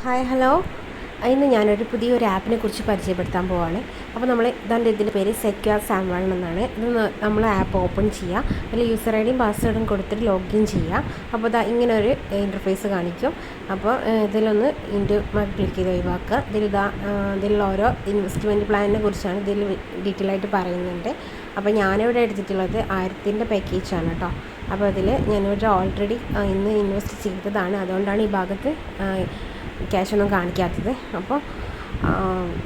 Hi hello. ഇന്ന് ഞാനൊരു പുതിയൊരു ആപ്പിനെ കുറിച്ച് പരിചയപ്പെടുത്താൻ പോവാണ്. അപ്പോൾ ഇതിൻ്റെ പേര് സെക്യൂർ സാം1 എന്നാണ്. ഇത് നമ്മൾ ആപ്പ് ഓപ്പൺ ചെയ്യുക, അതിൽ യൂസർ ഐ ഡിയും പാസ്വേഡും കൊടുത്തിട്ട് ലോഗിൻ ചെയ്യുക. അപ്പോൾ ഇങ്ങനെ ഒരു ഇൻ്റർഫേസ് കാണിക്കും. അപ്പോൾ ഇതിലൊന്ന് ക്ലിക്ക് ചെയ്ത് ഒഴിവാക്കുക. ഇതിലുള്ള ഓരോ ഇൻവെസ്റ്റ്മെൻറ്റ് പ്ലാനിനെ കുറിച്ചാണ് ഇതിൽ ഡീറ്റെയിൽ ആയിട്ട് പറയുന്നുണ്ട്. അപ്പോൾ ഞാനിവിടെ എടുത്തിട്ടുള്ളത് 1000 പാക്കേജാണ് കേട്ടോ. അപ്പോൾ അതിൽ ഞാനിവിടെ ഓൾറെഡി ഇന്ന് ഇൻവെസ്റ്റ് ചെയ്തതാണ്, അതുകൊണ്ടാണ് ഈ ഭാഗത്ത് ക്യാഷൊന്നും കാണിക്കാത്തത്. അപ്പോൾ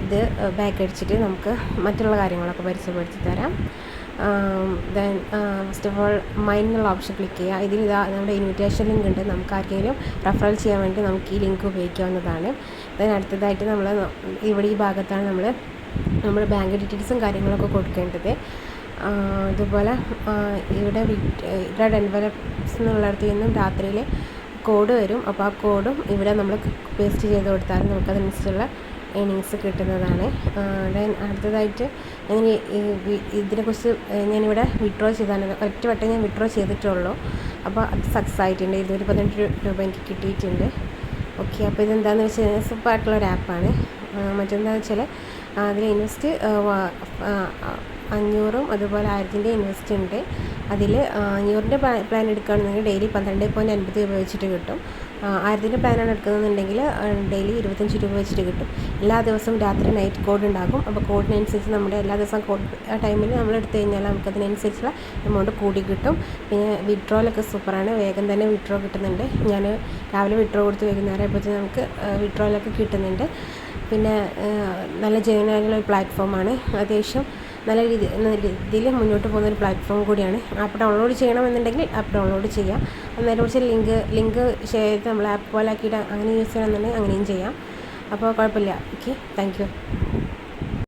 ഇത് ബാക്ക് അടിച്ചിട്ട് നമുക്ക് മറ്റുള്ള കാര്യങ്ങളൊക്കെ പരിചയപ്പെടുത്തി തരാം. Then first of all mine എന്നുള്ള ഓപ്ഷൻ ക്ലിക്ക് ചെയ്യുക. ഇതിൽ നമ്മുടെ ഇൻവിറ്റേഷൻ ലിങ്ക് ഉണ്ട്, നമുക്ക് ആർക്കെങ്കിലും റെഫറൽ ചെയ്യാൻ വേണ്ടി നമുക്ക് ഈ ലിങ്ക് ഉപയോഗിക്കാവുന്നതാണ്. ദെൻ അടുത്തതായിട്ട് ഇവിടെ ഈ ഭാഗത്താണ് നമ്മൾ ബാങ്ക് ഡീറ്റെയിൽസും കാര്യങ്ങളൊക്കെ കൊടുക്കേണ്ടത്. ഇതുപോലെ ഇവിടെ എൻവലപ്സ് എന്നുള്ളിടത്ത് നിന്നും രാത്രിയിൽ കോഡ് വരും. അപ്പോൾ ആ കോഡും ഇവിടെ നമ്മൾ പേസ്റ്റ് ചെയ്ത് കൊടുത്താൽ നമുക്കതനുസരിച്ചുള്ള ഏണിങ്സ് കിട്ടുന്നതാണ്. ദെൻ അടുത്തതായിട്ട് ഇതിനെക്കുറിച്ച് ഞാനിവിടെ വിഡ്രോ ചെയ്താണ്, ഒറ്റ വട്ടം ഞാൻ വിഡ്രോ ചെയ്തിട്ടുള്ളൂ. അപ്പോൾ അത് സക്സസ് ആയിട്ടുണ്ട്. 218 രൂപ എനിക്ക് കിട്ടിയിട്ടുണ്ട്. ഓക്കെ, അപ്പോൾ ഇതെന്താണെന്ന് വെച്ച് കഴിഞ്ഞാൽ സൂപ്പറായിട്ടുള്ളൊരു ആപ്പാണ്. മറ്റെന്താണെന്ന് വെച്ചാൽ അതിൽ ഇൻവെസ്റ്റ് 500 അതുപോലെ 1000 ഇൻവെസ്റ്റ് ഉണ്ട്. അതിൽ 500 പ്ലാൻ എടുക്കുകയാണെന്നുണ്ടെങ്കിൽ ഡെയിലി 12.50 രൂപ വെച്ചിട്ട് കിട്ടും. 1000 പ്ലാനാണ് എടുക്കുന്നതെന്നുണ്ടെങ്കിൽ ഡെയിലി 25 രൂപ വെച്ചിട്ട് കിട്ടും. എല്ലാ ദിവസവും രാത്രി നൈറ്റ് കോഡ് ഉണ്ടാകും. അപ്പോൾ കോഡിനനുസരിച്ച് നമ്മുടെ എല്ലാ ദിവസവും കോഡ് ടൈമിൽ നമ്മൾ എടുത്തു കഴിഞ്ഞാൽ നമുക്കതിനനുസരിച്ചുള്ള എമൗണ്ട് കൂടി കിട്ടും. പിന്നെ വിഡ്രോയിലൊക്കെ സൂപ്പറാണ്, വേഗം തന്നെ വിഡ്രോ കിട്ടുന്നുണ്ട്. ഞാൻ രാവിലെ വിഡ്രോ കൊടുത്ത് വൈകുന്നേരം ആയപ്പോഴത്തേക്ക് നമുക്ക് വിഡ്രോയിലൊക്കെ കിട്ടുന്നുണ്ട്. പിന്നെ നല്ല ജെന്യുയിനായിട്ടുള്ള ഒരു പ്ലാറ്റ്ഫോമാണ്, അത്യാവശ്യം നല്ല രീതിയിൽ മുന്നോട്ട് പോകുന്നൊരു പ്ലാറ്റ്ഫോം കൂടിയാണ്. ആപ്പ് ഡൗൺലോഡ് ചെയ്യണമെന്നുണ്ടെങ്കിൽ ആപ്പ് ഡൗൺലോഡ് ചെയ്യാം. അന്നേരം കുറിച്ച് ലിങ്ക് ഷെയർ ചെയ്ത് നമ്മൾ ആപ്പ് പോലെ ആക്കിയിട്ട് അങ്ങനെ യൂസ് ചെയ്യണമെന്നുണ്ടെങ്കിൽ അങ്ങനെയും ചെയ്യാം. അപ്പോൾ കുഴപ്പമില്ല. Okay, thank you.